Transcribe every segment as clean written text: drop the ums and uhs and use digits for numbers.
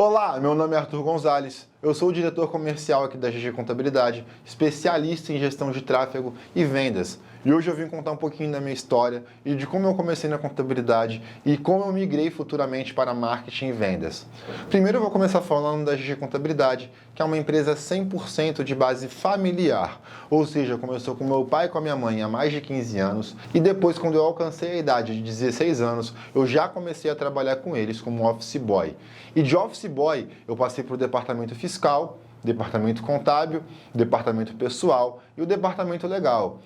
Olá, meu nome é Arthur Gonzalez, eu sou o diretor comercial aqui da GG Contabilidade, especialista em gestão de tráfego e vendas. E hoje eu vim contar um pouquinho da minha história e de como eu comecei na contabilidade e como eu migrei futuramente para marketing e vendas. Primeiro eu vou começar falando da GG Contabilidade, que é uma empresa 100% de base familiar, ou seja, começou com meu pai e com a minha mãe há mais de 15 anos e depois, quando eu alcancei a idade de 16 anos, eu já comecei a trabalhar com eles como office boy. E de office boy eu passei para o departamento fiscal, departamento contábil, departamento pessoal e o departamento legal.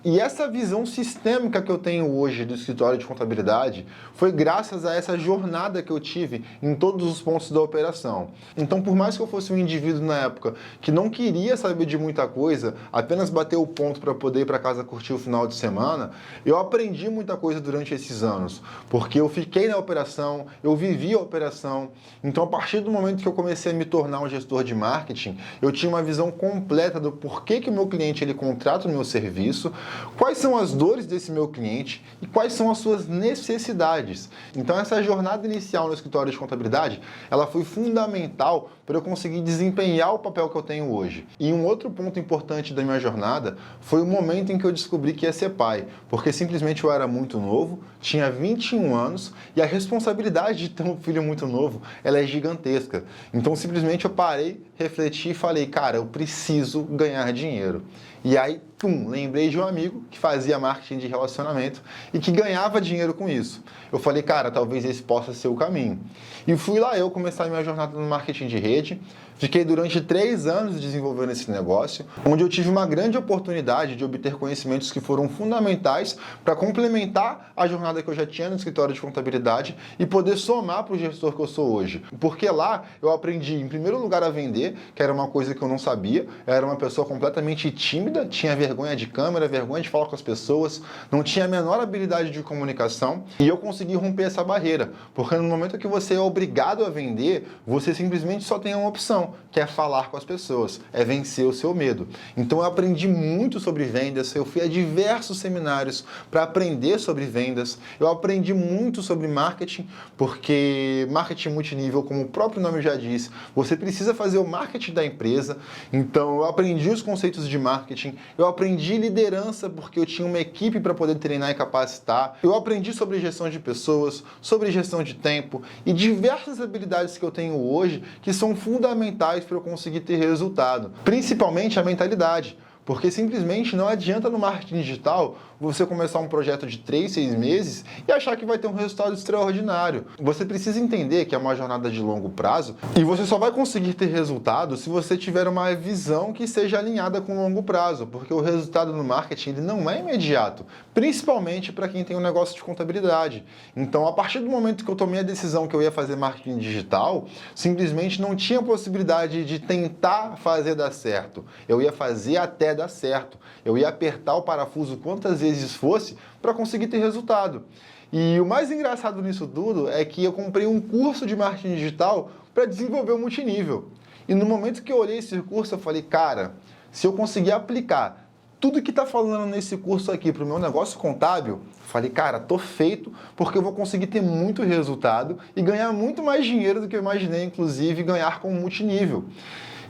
E essa visão sistêmica que eu tenho hoje do escritório de contabilidade foi graças a essa jornada que eu tive em todos os pontos da operação. Então, por mais que eu fosse um indivíduo na época que não queria saber de muita coisa, apenas bater o ponto para poder ir para casa curtir o final de semana, eu aprendi muita coisa durante esses anos, porque eu fiquei na operação, eu vivi a operação. Então, a partir do momento que eu comecei a me tornar um gestor de marketing, eu tinha uma visão completa do porquê que o meu cliente ele contrata o meu serviço, quais são as dores desse meu cliente e quais são as suas necessidades. Então essa jornada inicial no escritório de contabilidade, ela foi fundamental para eu conseguir desempenhar o papel que eu tenho hoje. E um outro ponto importante da minha jornada foi o momento em que eu descobri que ia ser pai, porque simplesmente eu era muito novo, tinha 21 anos e a responsabilidade de ter um filho muito novo, ela é gigantesca. Então simplesmente eu parei, refleti e falei, cara, eu preciso ganhar dinheiro. E aí, lembrei de um amigo que fazia marketing de relacionamento e que ganhava dinheiro com isso. Eu falei, cara, talvez esse possa ser o caminho. E fui lá eu começar a minha jornada no marketing de rede. Fiquei durante 3 anos desenvolvendo esse negócio, onde eu tive uma grande oportunidade de obter conhecimentos que foram fundamentais para complementar a jornada que eu já tinha no escritório de contabilidade e poder somar para o gestor que eu sou hoje. Porque lá eu aprendi, em primeiro lugar, a vender, que era uma coisa que eu não sabia. Eu era uma pessoa completamente tímida, tinha vergonha de câmera, vergonha de falar com as pessoas, não tinha a menor habilidade de comunicação e eu consegui romper essa barreira, porque no momento que você é obrigado a vender, você simplesmente só tem uma opção, que é falar com as pessoas, é vencer o seu medo. Então eu aprendi muito sobre vendas, eu fui a diversos seminários para aprender sobre vendas, eu aprendi muito sobre marketing, porque marketing multinível, como o próprio nome já diz, você precisa fazer o marketing da empresa. Então eu aprendi os conceitos de marketing, eu aprendi liderança porque eu tinha uma equipe para poder treinar e capacitar, eu aprendi sobre gestão de pessoas, sobre gestão de tempo e diversas habilidades que eu tenho hoje que são fundamentais para eu conseguir ter resultado, principalmente a mentalidade. Porque simplesmente não adianta no marketing digital você começar um projeto de 3, 6 meses e achar que vai ter um resultado extraordinário. Você precisa entender que é uma jornada de longo prazo e você só vai conseguir ter resultado se você tiver uma visão que seja alinhada com o longo prazo, porque o resultado no marketing ele não é imediato, principalmente para quem tem um negócio de contabilidade. Então, a partir do momento que eu tomei a decisão que eu ia fazer marketing digital, simplesmente não tinha possibilidade de tentar fazer dar certo. Eu ia fazer até dar certo. Eu ia apertar o parafuso quantas vezes fosse para conseguir ter resultado. E o mais engraçado nisso tudo é que eu comprei um curso de marketing digital para desenvolver o multinível. E no momento que eu olhei esse curso, eu falei, cara, se eu conseguir aplicar tudo que está falando nesse curso aqui para o meu negócio contábil, falei, cara, tô feito, porque eu vou conseguir ter muito resultado e ganhar muito mais dinheiro do que eu imaginei, inclusive ganhar com multinível.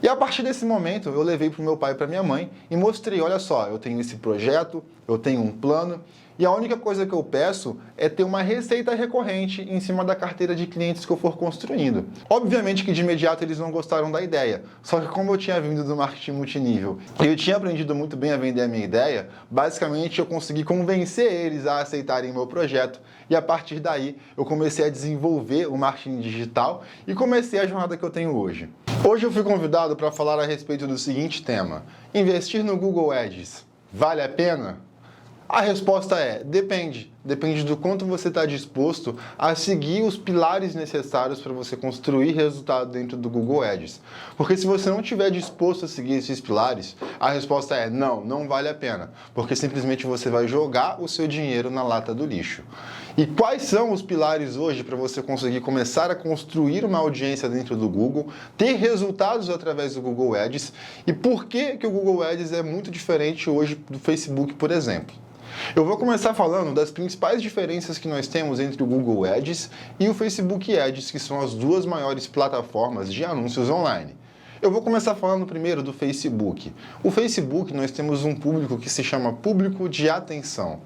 E a partir desse momento, eu levei para o meu pai e para minha mãe e mostrei, olha só, eu tenho esse projeto, eu tenho um plano, e a única coisa que eu peço é ter uma receita recorrente em cima da carteira de clientes que eu for construindo. Obviamente que de imediato eles não gostaram da ideia, só que como eu tinha vindo do marketing multinível e eu tinha aprendido muito bem a vender a minha ideia, basicamente eu consegui convencer eles a aceitarem o meu projeto e a partir daí eu comecei a desenvolver o marketing digital e comecei a jornada que eu tenho hoje. Hoje eu fui convidado para falar a respeito do seguinte tema: investir no Google Ads vale a pena? A resposta é, depende. Depende do quanto você está disposto a seguir os pilares necessários para você construir resultado dentro do Google Ads. Porque se você não estiver disposto a seguir esses pilares, a resposta é não, não vale a pena. Porque simplesmente você vai jogar o seu dinheiro na lata do lixo. E quais são os pilares hoje para você conseguir começar a construir uma audiência dentro do Google, ter resultados através do Google Ads? E por que o Google Ads é muito diferente hoje do Facebook, por exemplo? Eu vou começar falando das principais diferenças que nós temos entre o Google Ads e o Facebook Ads, que são as duas maiores plataformas de anúncios online. Eu vou começar falando primeiro do Facebook. O Facebook, nós temos um público que se chama público de atenção.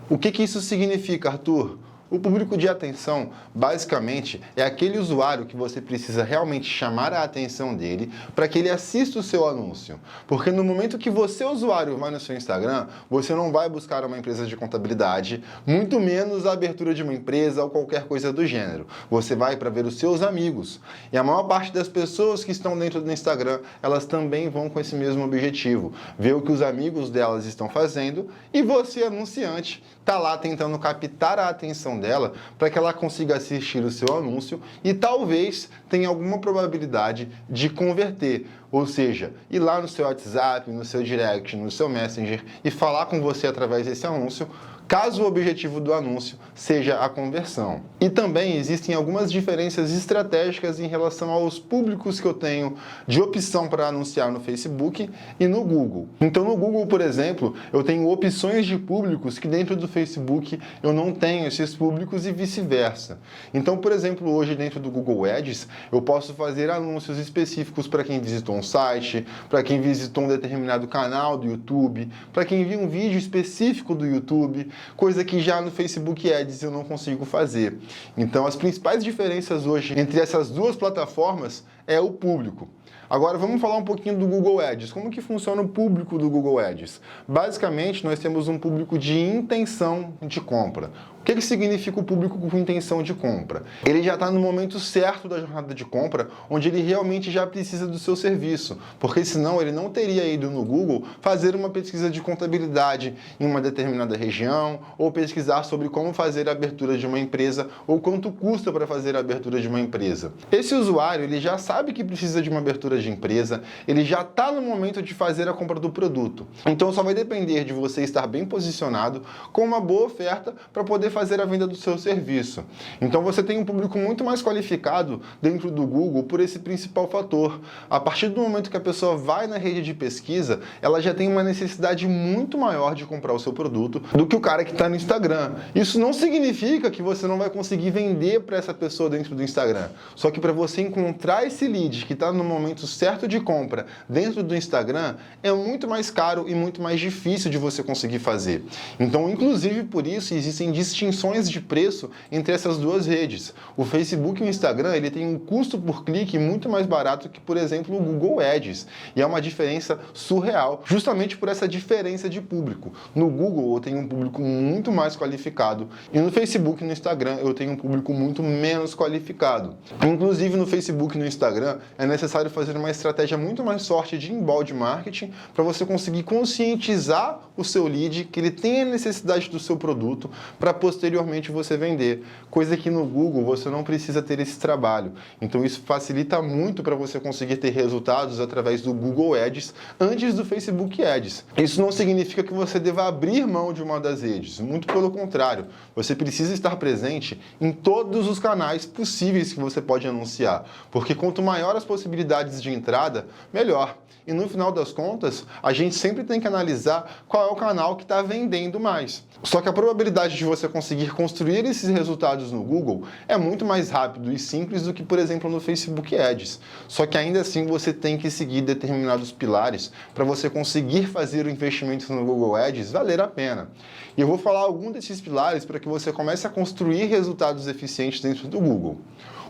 O que isso significa, Arthur? O público de atenção, basicamente, é aquele usuário que você precisa realmente chamar a atenção dele para que ele assista o seu anúncio. Porque no momento que você, usuário, vai no seu Instagram, você não vai buscar uma empresa de contabilidade, muito menos a abertura de uma empresa ou qualquer coisa do gênero. Você vai para ver os seus amigos. E a maior parte das pessoas que estão dentro do Instagram, elas também vão com esse mesmo objetivo. Ver o que os amigos delas estão fazendo e você, anunciante, está lá tentando captar a atenção dela para que ela consiga assistir o seu anúncio e talvez tenha alguma probabilidade de converter. Ou seja, ir lá no seu WhatsApp, no seu direct, no seu Messenger e falar com você através desse anúncio, caso o objetivo do anúncio seja a conversão. E também existem algumas diferenças estratégicas em relação aos públicos que eu tenho de opção para anunciar no Facebook e no Google. Então no Google, por exemplo, eu tenho opções de públicos que dentro do Facebook eu não tenho esses públicos e vice-versa. Então, por exemplo, hoje dentro do Google Ads, eu posso fazer anúncios específicos para quem visitou um site, para quem visitou um determinado canal do YouTube, para quem viu um vídeo específico do YouTube, coisa que já no Facebook Ads eu não consigo fazer. Então, as principais diferenças hoje entre essas duas plataformas é o público. Agora vamos falar um pouquinho do Google Ads. Como que funciona o público do Google Ads? Basicamente, nós temos um público de intenção de compra. O que significa o público com intenção de compra? Ele já está no momento certo da jornada de compra, onde ele realmente já precisa do seu serviço, porque senão ele não teria ido no Google fazer uma pesquisa de contabilidade em uma determinada região, ou pesquisar sobre como fazer a abertura de uma empresa, ou quanto custa para fazer a abertura de uma empresa. Esse usuário, ele já sabe que precisa de uma abertura de empresa, ele já está no momento de fazer a compra do produto. Então só vai depender de você estar bem posicionado, com uma boa oferta, para poder fazer a venda do seu serviço. Então você tem um público muito mais qualificado dentro do Google por esse principal fator. A partir do momento que a pessoa vai na rede de pesquisa, ela já tem uma necessidade muito maior de comprar o seu produto do que o cara que está no Instagram. Isso não significa que você não vai conseguir vender para essa pessoa dentro do Instagram. Só que para você encontrar esse lead que está no momento certo de compra dentro do Instagram, é muito mais caro e muito mais difícil de você conseguir fazer. Então, inclusive por isso, existem distinções de preço entre essas duas redes. O Facebook e o Instagram, ele tem um custo por clique muito mais barato que, por exemplo, o Google Ads. E é uma diferença surreal, justamente por essa diferença de público. No Google eu tenho um público muito mais qualificado e no Facebook e no Instagram eu tenho um público muito menos qualificado. Inclusive no Facebook e no Instagram é necessário fazer uma estratégia muito mais forte de inbound marketing para você conseguir conscientizar o seu lead que ele tem a necessidade do seu produto para posteriormente você vender, coisa que no Google você não precisa ter esse trabalho. Então isso facilita muito para você conseguir ter resultados através do Google Ads antes do Facebook Ads. Isso não significa que você deva abrir mão de uma das redes, muito pelo contrário, você precisa estar presente em todos os canais possíveis que você pode anunciar, porque quanto maior as possibilidades de entrada, melhor. E no final das contas, a gente sempre tem que analisar qual é o canal que está vendendo mais. Só que a probabilidade de você conseguir construir esses resultados no Google é muito mais rápido e simples do que, por exemplo, no Facebook Ads. Só que ainda assim você tem que seguir determinados pilares para você conseguir fazer o investimento no Google Ads valer a pena. E eu vou falar algum desses pilares para que você comece a construir resultados eficientes dentro do Google.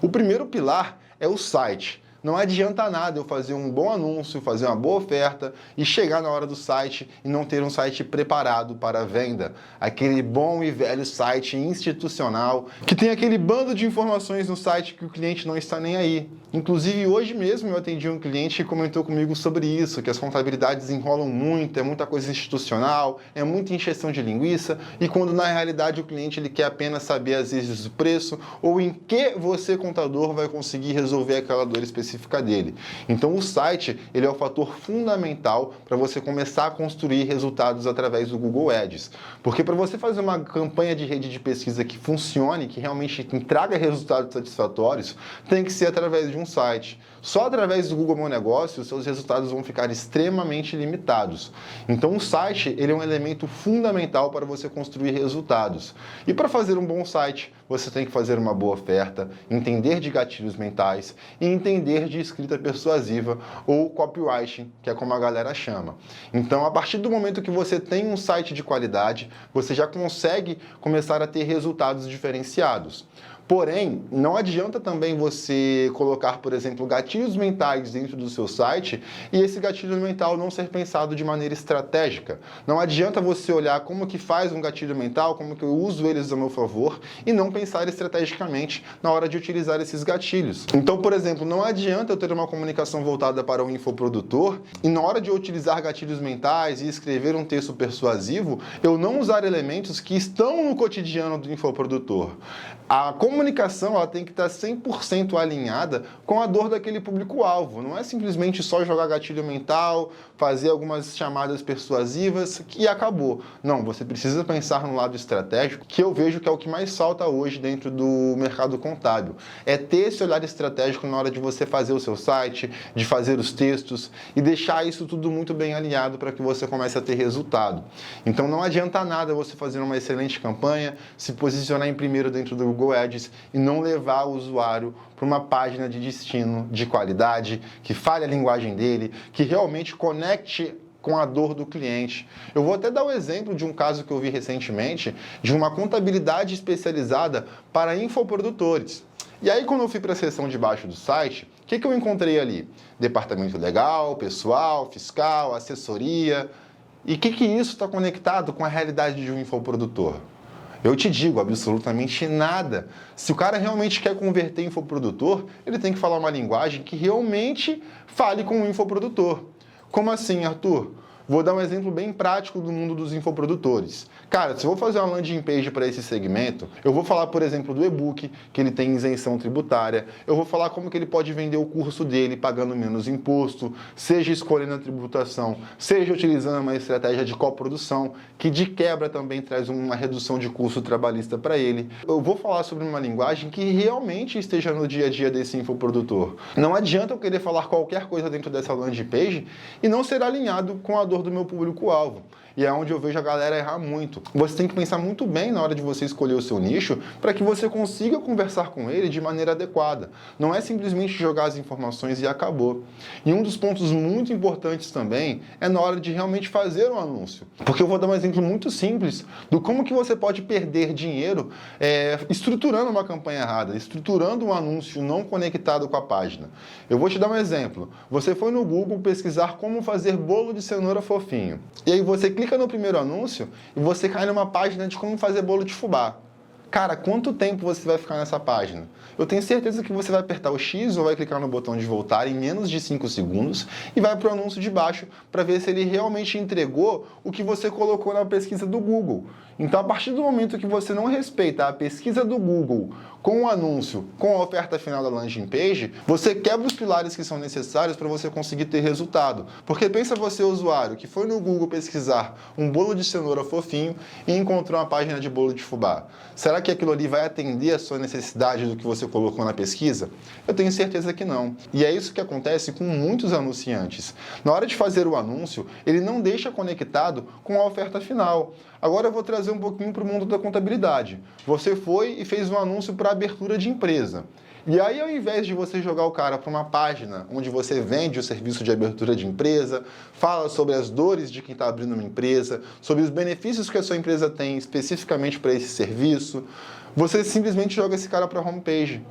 O primeiro pilar é o site. Não adianta nada eu fazer um bom anúncio, fazer uma boa oferta e chegar na hora do site e não ter um site preparado para a venda. Aquele bom e velho site institucional que tem aquele bando de informações no site que o cliente não está nem aí. Inclusive, hoje mesmo eu atendi um cliente que comentou comigo sobre isso, que as contabilidades enrolam muito, é muita coisa institucional, é muita encheção de linguiça e quando na realidade o cliente ele quer apenas saber às vezes o preço ou em que você, contador, vai conseguir resolver aquela dor específica específica dele. Então o site, ele é o fator fundamental para você começar a construir resultados através do Google Ads. Porque para você fazer uma campanha de rede de pesquisa que funcione, que realmente traga resultados satisfatórios, tem que ser através de um site. Só através do Google Meu Negócio, os seus resultados vão ficar extremamente limitados. Então o site, ele é um elemento fundamental para você construir resultados. E para fazer um bom site, você tem que fazer uma boa oferta, entender de gatilhos mentais e entender de escrita persuasiva ou copywriting, que é como a galera chama. Então, a partir do momento que você tem um site de qualidade, você já consegue começar a ter resultados diferenciados. Porém, não adianta também você colocar, por exemplo, gatilhos mentais dentro do seu site e esse gatilho mental não ser pensado de maneira estratégica. Não adianta você olhar como que faz um gatilho mental, como que eu uso eles a meu favor e não pensar estrategicamente na hora de utilizar esses gatilhos. Então, por exemplo, não adianta eu ter uma comunicação voltada para o infoprodutor e na hora de eu utilizar gatilhos mentais e escrever um texto persuasivo, eu não usar elementos que estão no cotidiano do infoprodutor. A comunicação ela tem que estar 100% alinhada com a dor daquele público-alvo. Não é simplesmente só jogar gatilho mental, fazer algumas chamadas persuasivas e acabou. Não, você precisa pensar no lado estratégico, que eu vejo que é o que mais falta hoje dentro do mercado contábil. É ter esse olhar estratégico na hora de você fazer o seu site, de fazer os textos e deixar isso tudo muito bem alinhado para que você comece a ter resultado. Então não adianta nada você fazer uma excelente campanha, se posicionar em primeiro dentro do Google Ads e não levar o usuário para uma página de destino de qualidade, que fale a linguagem dele, que realmente conecte com a dor do cliente. Eu vou até dar um exemplo de um caso que eu vi recentemente, de uma contabilidade especializada para infoprodutores. E aí, quando eu fui para a seção de baixo do site, o que eu encontrei ali? Departamento legal, pessoal, fiscal, assessoria. E o que isso está conectado com a realidade de um infoprodutor? Eu te digo, absolutamente nada. Se o cara realmente quer converter em infoprodutor, ele tem que falar uma linguagem que realmente fale com o infoprodutor. Como assim, Arthur? Vou dar um exemplo bem prático do mundo dos infoprodutores. Cara, se eu vou fazer uma landing page para esse segmento, eu vou falar, por exemplo, do e-book, que ele tem isenção tributária, eu vou falar como que ele pode vender o curso dele pagando menos imposto, seja escolhendo a tributação, seja utilizando uma estratégia de coprodução, que de quebra também traz uma redução de custo trabalhista para ele. Eu vou falar sobre uma linguagem que realmente esteja no dia a dia desse infoprodutor. Não adianta eu querer falar qualquer coisa dentro dessa landing page e não ser alinhado com a dor do meu público-alvo. E é onde eu vejo a galera errar muito. Você tem que pensar muito bem na hora de você escolher o seu nicho para que você consiga conversar com ele de maneira adequada. Não é simplesmente jogar as informações e acabou. E um dos pontos muito importantes também é na hora de realmente fazer um anúncio. Porque eu vou dar um exemplo muito simples do como que você pode perder dinheiro estruturando uma campanha errada, estruturando um anúncio não conectado com a página. Eu vou te dar um exemplo. Você foi no Google pesquisar como fazer bolo de cenoura fofinho. E aí você clica no primeiro anúncio e você cai numa página de como fazer bolo de fubá. Cara, quanto tempo você vai ficar nessa página? Eu tenho certeza que você vai apertar o X ou vai clicar no botão de voltar em menos de 5 segundos e vai para o anúncio de baixo para ver se ele realmente entregou o que você colocou na pesquisa do Google. Então, a partir do momento que você não respeita a pesquisa do Google com o anúncio, com a oferta final da landing page, você quebra os pilares que são necessários para você conseguir ter resultado. Porque pensa você, usuário, que foi no Google pesquisar um bolo de cenoura fofinho e encontrou uma página de bolo de fubá. Será que aquilo ali vai atender a sua necessidade do que você colocou na pesquisa? Eu tenho certeza que não. E é isso que acontece com muitos anunciantes. Na hora de fazer o anúncio, ele não deixa conectado com a oferta final. Agora eu vou trazer um pouquinho para o mundo da contabilidade. Você foi e fez um anúncio para abertura de empresa. E aí, ao invés de você jogar o cara para uma página onde você vende o serviço de abertura de empresa, fala sobre as dores de quem está abrindo uma empresa, sobre os benefícios que a sua empresa tem especificamente para esse serviço, você simplesmente joga esse cara para a homepage.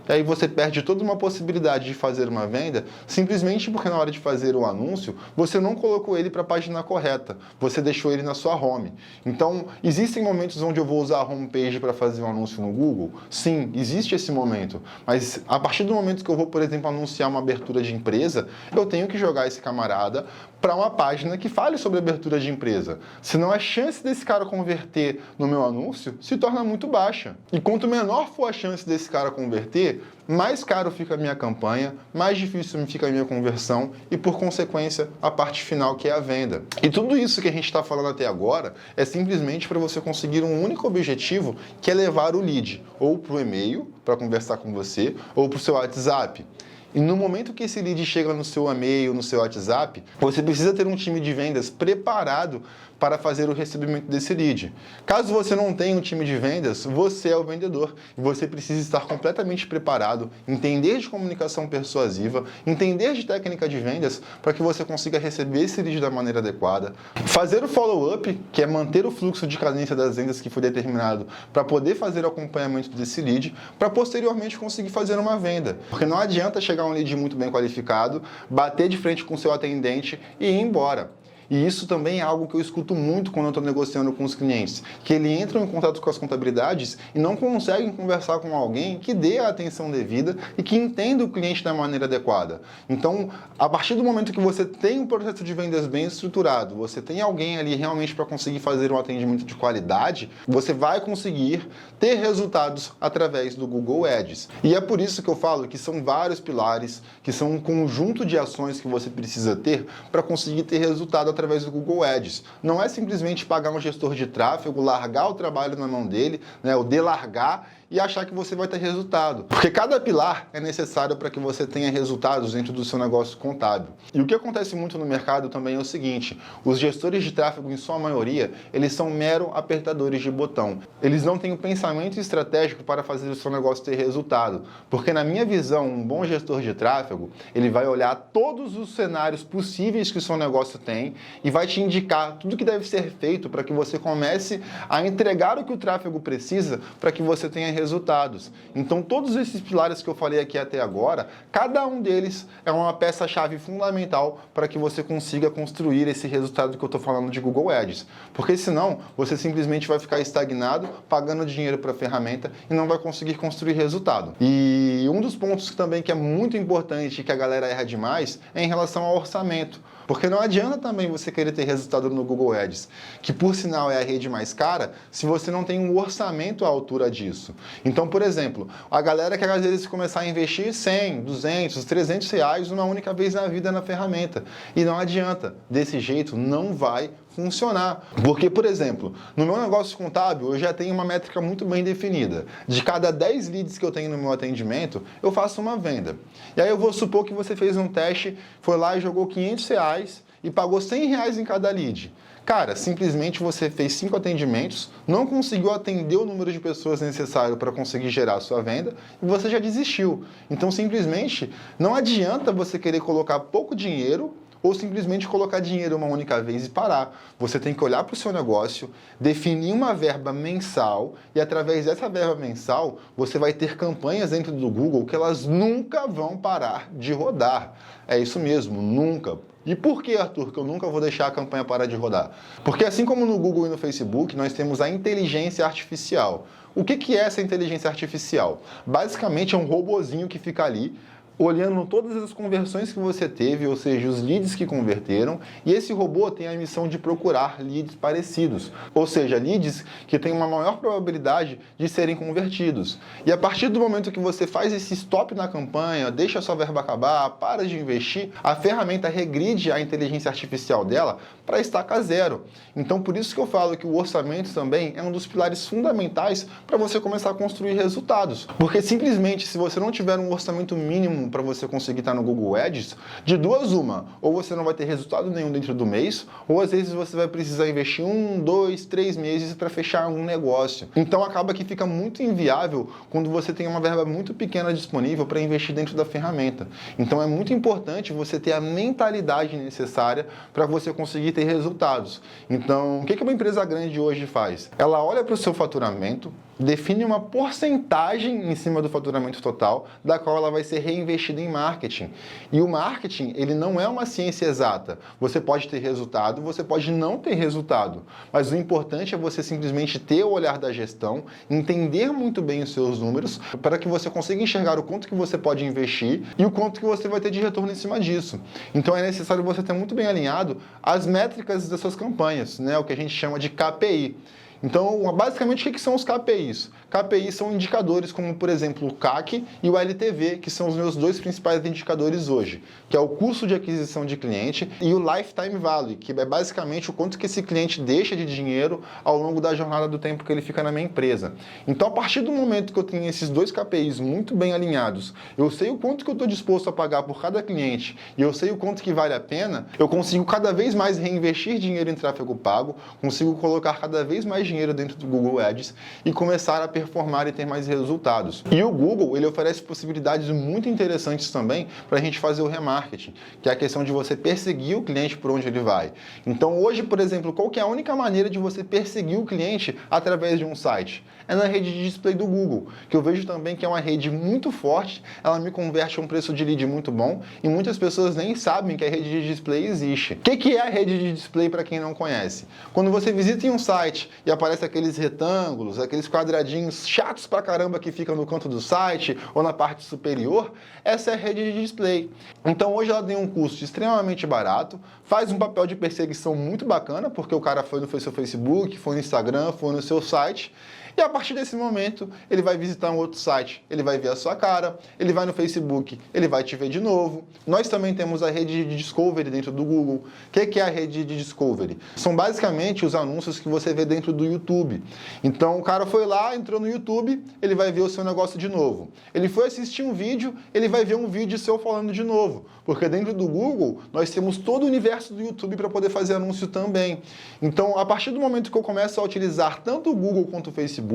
E aí você perde toda uma possibilidade de fazer uma venda simplesmente porque na hora de fazer o anúncio, você não colocou ele para a página correta, você deixou ele na sua home. Então, existem momentos onde eu vou usar a homepage para fazer um anúncio no Google? Sim, existe esse momento. Mas a partir do momento que eu vou, por exemplo, anunciar uma abertura de empresa, eu tenho que jogar esse camarada para uma página que fale sobre abertura de empresa. Senão a chance desse cara converter no meu anúncio se torna muito baixa. E quanto menor for a chance desse cara converter, vender, mais caro fica a minha campanha, mais difícil fica a minha conversão e, por consequência, a parte final, que é a venda. E tudo isso que a gente está falando até agora é simplesmente para você conseguir um único objetivo, que é levar o lead ou para o e-mail, para conversar com você, ou para o seu WhatsApp. E no momento que esse lead chega no seu e-mail, no seu WhatsApp, você precisa ter um time de vendas preparado para fazer o recebimento desse lead. Caso você não tenha um time de vendas, você é o vendedor e você precisa estar completamente preparado, entender de comunicação persuasiva, entender de técnica de vendas para que você consiga receber esse lead da maneira adequada, fazer o follow-up, que é manter o fluxo de cadência das vendas que foi determinado para poder fazer o acompanhamento desse lead, para posteriormente conseguir fazer uma venda. Porque não adianta chegar um lead muito bem qualificado, bater de frente com o seu atendente e ir embora. E isso também é algo que eu escuto muito quando eu estou negociando com os clientes, que eles entram em contato com as contabilidades e não conseguem conversar com alguém que dê a atenção devida e que entenda o cliente da maneira adequada. Então, a partir do momento que você tem um processo de vendas bem estruturado, você tem alguém ali realmente para conseguir fazer um atendimento de qualidade, você vai conseguir ter resultados através do Google Ads. E é por isso que eu falo que são vários pilares, que são um conjunto de ações que você precisa ter para conseguir ter resultado através do Google Ads. Não é simplesmente pagar um gestor de tráfego, largar o trabalho na mão dele, o delargar e achar que você vai ter resultado. Porque cada pilar é necessário para que você tenha resultados dentro do seu negócio contábil. E o que acontece muito no mercado também é o seguinte: os gestores de tráfego, em sua maioria, eles são mero apertadores de botão. Eles não têm o pensamento estratégico para fazer o seu negócio ter resultado. Porque, na minha visão, um bom gestor de tráfego, ele vai olhar todos os cenários possíveis que o seu negócio tem e vai te indicar tudo que deve ser feito para que você comece a entregar o que o tráfego precisa para que você tenha resultados. Então, todos esses pilares que eu falei aqui até agora, cada um deles é uma peça-chave fundamental para que você consiga construir esse resultado que eu estou falando de Google Ads. Porque senão, você simplesmente vai ficar estagnado, pagando dinheiro para a ferramenta e não vai conseguir construir resultado. E um dos pontos também que é muito importante, que a galera erra demais, é em relação ao orçamento. Porque não adianta também você querer ter resultado no Google Ads, que por sinal é a rede mais cara, se você não tem um orçamento à altura disso. Então, por exemplo, a galera quer às vezes começar a investir 100, 200, 300 reais uma única vez na vida na ferramenta. E não adianta. Desse jeito não vai funcionar. Porque, por exemplo, no meu negócio contábil, eu já tenho uma métrica muito bem definida. De cada 10 leads que eu tenho no meu atendimento, eu faço uma venda. E aí eu vou supor que você fez um teste, foi lá e jogou 500 reais e pagou 100 reais em cada lead. Cara, simplesmente você fez 5 atendimentos, não conseguiu atender o número de pessoas necessário para conseguir gerar a sua venda e você já desistiu. Então, simplesmente, não adianta você querer colocar pouco dinheiro ou simplesmente colocar dinheiro uma única vez e parar. Você tem que olhar para o seu negócio, definir uma verba mensal e, através dessa verba mensal, você vai ter campanhas dentro do Google que elas nunca vão parar de rodar. É isso mesmo, nunca. E por que, Arthur, que eu nunca vou deixar a campanha parar de rodar? Porque assim como no Google e no Facebook, nós temos a inteligência artificial. O que é essa inteligência artificial? Basicamente é um robozinho que fica ali, olhando todas as conversões que você teve, ou seja, os leads que converteram, e esse robô tem a missão de procurar leads parecidos, ou seja, leads que têm uma maior probabilidade de serem convertidos. E a partir do momento que você faz esse stop na campanha, deixa a sua verba acabar, para de investir, a ferramenta regride a inteligência artificial dela para estaca zero. Então, por isso que eu falo que o orçamento também é um dos pilares fundamentais para você começar a construir resultados. Porque simplesmente, se você não tiver um orçamento mínimo para você conseguir estar no Google Ads, de duas uma, ou você não vai ter resultado nenhum dentro do mês, ou às vezes você vai precisar investir 1, 2, 3 meses para fechar um negócio. Então acaba que fica muito inviável quando você tem uma verba muito pequena disponível para investir dentro da ferramenta. Então é muito importante você ter a mentalidade necessária para você conseguir ter resultados. Então, o que uma empresa grande hoje faz? Ela olha para o seu faturamento, define uma porcentagem em cima do faturamento total, da qual ela vai ser reinvestida em marketing. E o marketing, ele não é uma ciência exata. Você pode ter resultado, você pode não ter resultado. Mas o importante é você simplesmente ter o olhar da gestão, entender muito bem os seus números, para que você consiga enxergar o quanto que você pode investir e o quanto que você vai ter de retorno em cima disso. Então é necessário você ter muito bem alinhado as métricas das suas campanhas, o que a gente chama de KPI. Então, basicamente, o que são os KPIs? KPIs são indicadores como, por exemplo, o CAC e o LTV, que são os meus dois principais indicadores hoje, que é o custo de aquisição de cliente e o Lifetime Value, que é basicamente o quanto que esse cliente deixa de dinheiro ao longo da jornada do tempo que ele fica na minha empresa. Então, a partir do momento que eu tenho esses dois KPIs muito bem alinhados, eu sei o quanto que eu estou disposto a pagar por cada cliente e eu sei o quanto que vale a pena, eu consigo cada vez mais reinvestir dinheiro em tráfego pago, consigo colocar cada vez mais dinheiro dentro do Google Ads e começar a performar e ter mais resultados. E o Google, ele oferece possibilidades muito interessantes também para a gente fazer o remarketing, que é a questão de você perseguir o cliente por onde ele vai. Então hoje, por exemplo, qual que é a única maneira de você perseguir o cliente através de um site? É na rede de display do Google, que eu vejo também que é uma rede muito forte, ela me converte a um preço de lead muito bom e muitas pessoas nem sabem que a rede de display existe. O que é a rede de display para quem não conhece? Quando você visita em um site e aparece aqueles retângulos, aqueles quadradinhos chatos pra caramba que ficam no canto do site ou na parte superior, essa é a rede de display. Então hoje ela tem um custo extremamente barato, faz um papel de perseguição muito bacana, porque o cara foi no seu Facebook, foi no Instagram, foi no seu site, e a partir desse momento, ele vai visitar um outro site, ele vai ver a sua cara, ele vai no Facebook, ele vai te ver de novo. Nós também temos a rede de Discovery dentro do Google. O que é a rede de Discovery? São basicamente os anúncios que você vê dentro do YouTube. Então, o cara foi lá, entrou no YouTube, ele vai ver o seu negócio de novo. Ele foi assistir um vídeo, ele vai ver um vídeo seu falando de novo. Porque dentro do Google, nós temos todo o universo do YouTube para poder fazer anúncio também. Então, a partir do momento que eu começo a utilizar tanto o Google quanto o Facebook,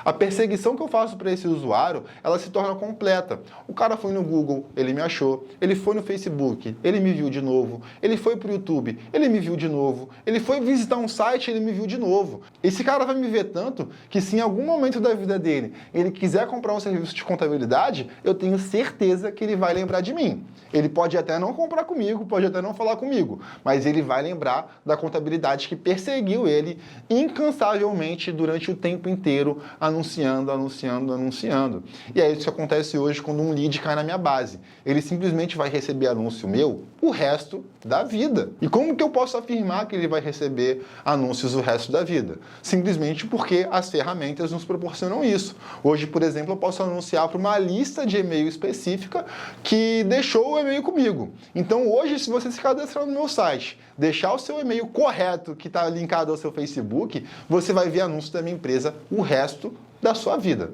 a perseguição que eu faço para esse usuário, ela se torna completa. O cara foi no Google, ele me achou. Ele foi no Facebook, ele me viu de novo. Ele foi para o YouTube, ele me viu de novo. Ele foi visitar um site, ele me viu de novo. Esse cara vai me ver tanto que se em algum momento da vida dele ele quiser comprar um serviço de contabilidade, eu tenho certeza que ele vai lembrar de mim. Ele pode até não comprar comigo, pode até não falar comigo, mas ele vai lembrar da contabilidade que perseguiu ele incansavelmente durante o tempo inteiro, anunciando. E é isso que acontece hoje quando um lead cai na minha base. Ele simplesmente vai receber anúncio meu o resto da vida. E como que eu posso afirmar que ele vai receber anúncios o resto da vida? Simplesmente porque as ferramentas nos proporcionam isso. Hoje, por exemplo, eu posso anunciar para uma lista de e-mail específica que deixou o e-mail comigo. Então hoje, se você se cadastrar no meu site, deixar o seu e-mail correto, que está linkado ao seu Facebook, você vai ver anúncio da minha empresa o resto da sua vida.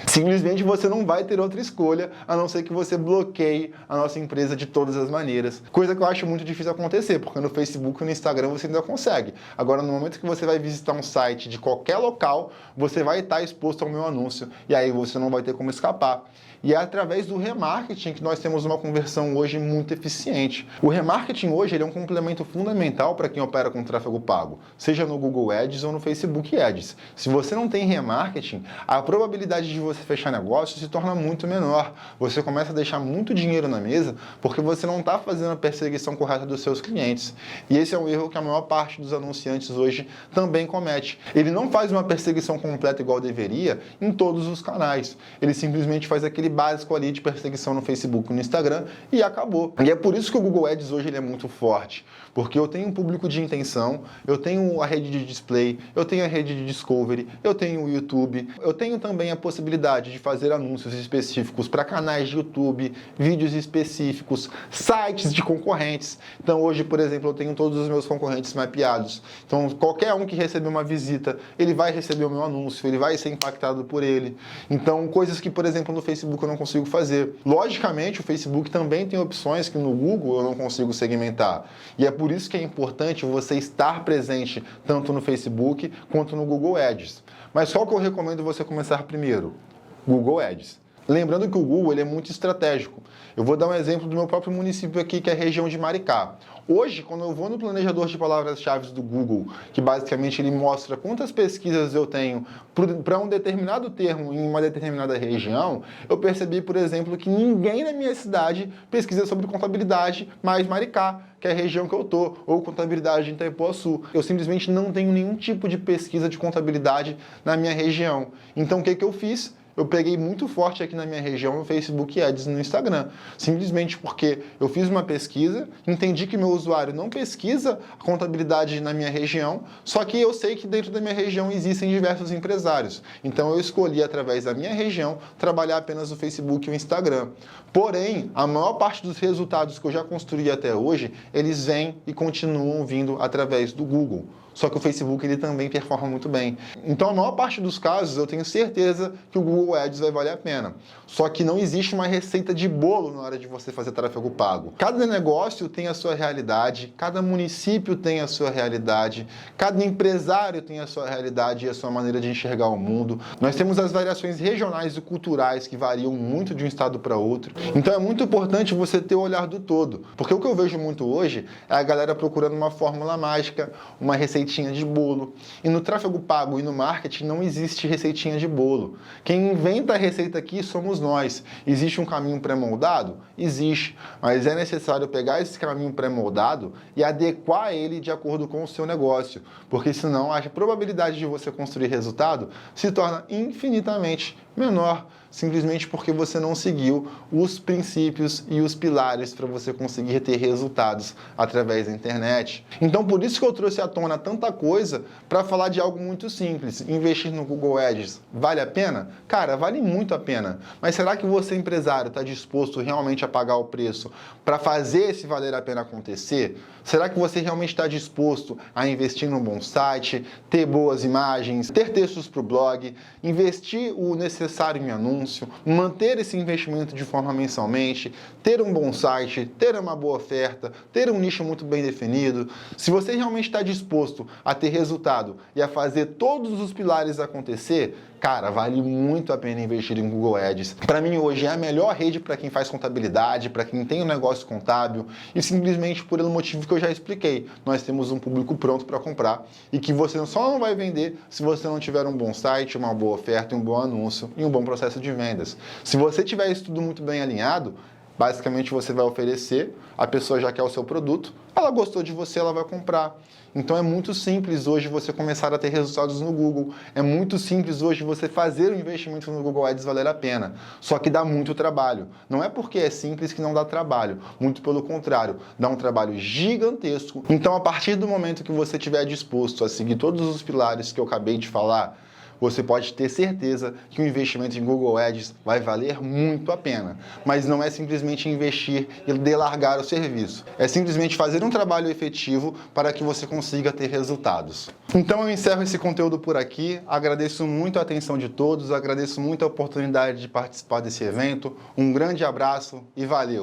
Simplesmente você não vai ter outra escolha, a não ser que você bloqueie a nossa empresa de todas as maneiras. Coisa que eu acho muito difícil acontecer, porque no Facebook e no Instagram você ainda consegue. Agora, no momento que você vai visitar um site de qualquer local, você vai estar exposto ao meu anúncio, e aí você não vai ter como escapar. E é através do remarketing que nós temos uma conversão hoje muito eficiente. O remarketing hoje ele é um complemento fundamental para quem opera com tráfego pago, seja no Google Ads ou no Facebook Ads. Se você não tem remarketing, a probabilidade de você fechar negócio se torna muito menor. Você começa a deixar muito dinheiro na mesa porque você não está fazendo a perseguição correta dos seus clientes. E esse é um erro que a maior parte dos anunciantes hoje também comete. Ele não faz uma perseguição completa igual deveria em todos os canais. Ele simplesmente faz aquele básico ali de perseguição no Facebook e no Instagram e acabou. E é por isso que o Google Ads hoje ele é muito forte, porque eu tenho um público de intenção, eu tenho a rede de display, eu tenho a rede de discovery, eu tenho o YouTube, eu tenho também a possibilidade de fazer anúncios específicos para canais de YouTube, vídeos específicos, sites de concorrentes. Então hoje, por exemplo, eu tenho todos os meus concorrentes mapeados. Então qualquer um que receber uma visita, ele vai receber o meu anúncio, ele vai ser impactado por ele. Então coisas que, por exemplo, no Facebook eu não consigo fazer. Logicamente, o Facebook também tem opções que no Google eu não consigo segmentar. E é por isso que é importante você estar presente tanto no Facebook quanto no Google Ads. Mas qual que eu recomendo você começar primeiro? Google Ads. Lembrando que o Google ele é muito estratégico. Eu vou dar um exemplo do meu próprio município aqui, que é a região de Maricá. Hoje, quando eu vou no planejador de palavras-chave do Google, que basicamente ele mostra quantas pesquisas eu tenho para um determinado termo em uma determinada região, eu percebi, por exemplo, que ninguém na minha cidade pesquisa sobre contabilidade mais Maricá, que é a região que eu tô, ou contabilidade em Itaipuaçu. Eu simplesmente não tenho nenhum tipo de pesquisa de contabilidade na minha região. Então, o que eu fiz? eu peguei muito forte aqui na minha região no Facebook Ads e no Instagram. Simplesmente porque eu fiz uma pesquisa, entendi que meu usuário não pesquisa a contabilidade na minha região, só que eu sei que dentro da minha região existem diversos empresários. Então eu escolhi, através da minha região, trabalhar apenas no Facebook e no Instagram. Porém, a maior parte dos resultados que eu já construí até hoje, eles vêm e continuam vindo através do Google. Só que o Facebook ele também performa muito bem. Então, a maior parte dos casos, eu tenho certeza que o Google Ads vai valer a pena. Só que não existe uma receita de bolo na hora de você fazer tráfego pago. Cada negócio tem a sua realidade, cada município tem a sua realidade, cada empresário tem a sua realidade e a sua maneira de enxergar o mundo. Nós temos as variações regionais e culturais que variam muito de um estado para outro. Então, é muito importante você ter o olhar do todo. Porque o que eu vejo muito hoje é a galera procurando uma fórmula mágica, uma receitinha de bolo. E no tráfego pago e no marketing não existe receitinha de bolo. Quem inventa a receita aqui somos nós. Existe um caminho pré-moldado? Existe. Mas é necessário pegar esse caminho pré-moldado e adequar ele de acordo com o seu negócio. Porque senão a probabilidade de você construir resultado se torna infinitamente menor, simplesmente porque você não seguiu os princípios e os pilares para você conseguir ter resultados através da internet. Então, por isso que eu trouxe à tona tanta coisa para falar de algo muito simples. Investir no Google Ads vale a pena? Cara, vale muito a pena. Mas será que você, empresário, está disposto realmente a pagar o preço para fazer esse valer a pena acontecer? Será que você realmente está disposto a investir num bom site, ter boas imagens, ter textos para o blog, investir o necessário em anúncio, manter esse investimento de forma mensalmente, ter um bom site, ter uma boa oferta, ter um nicho muito bem definido? Se você realmente está disposto a ter resultado e a fazer todos os pilares acontecer, cara, vale muito a pena investir em Google Ads. Para mim, hoje é a melhor rede para quem faz contabilidade, para quem tem um negócio contábil e simplesmente por um motivo que eu já expliquei. Nós temos um público pronto para comprar e que você só não vai vender se você não tiver um bom site, uma boa oferta, um bom anúncio e um bom processo de vendas. Se você tiver isso tudo muito bem alinhado, basicamente você vai oferecer, a pessoa já quer o seu produto, ela gostou de você, ela vai comprar. Então é muito simples hoje você começar a ter resultados no Google. É muito simples hoje você fazer o investimento no Google Ads valer a pena. Só que dá muito trabalho. Não é porque é simples que não dá trabalho. Muito pelo contrário, dá um trabalho gigantesco. Então, a partir do momento que você estiver disposto a seguir todos os pilares que eu acabei de falar, você pode ter certeza que o investimento em Google Ads vai valer muito a pena. Mas não é simplesmente investir e delargar o serviço. É simplesmente fazer um trabalho efetivo para que você consiga ter resultados. Então eu encerro esse conteúdo por aqui. Agradeço muito a atenção de todos, agradeço muito a oportunidade de participar desse evento. Um grande abraço e valeu!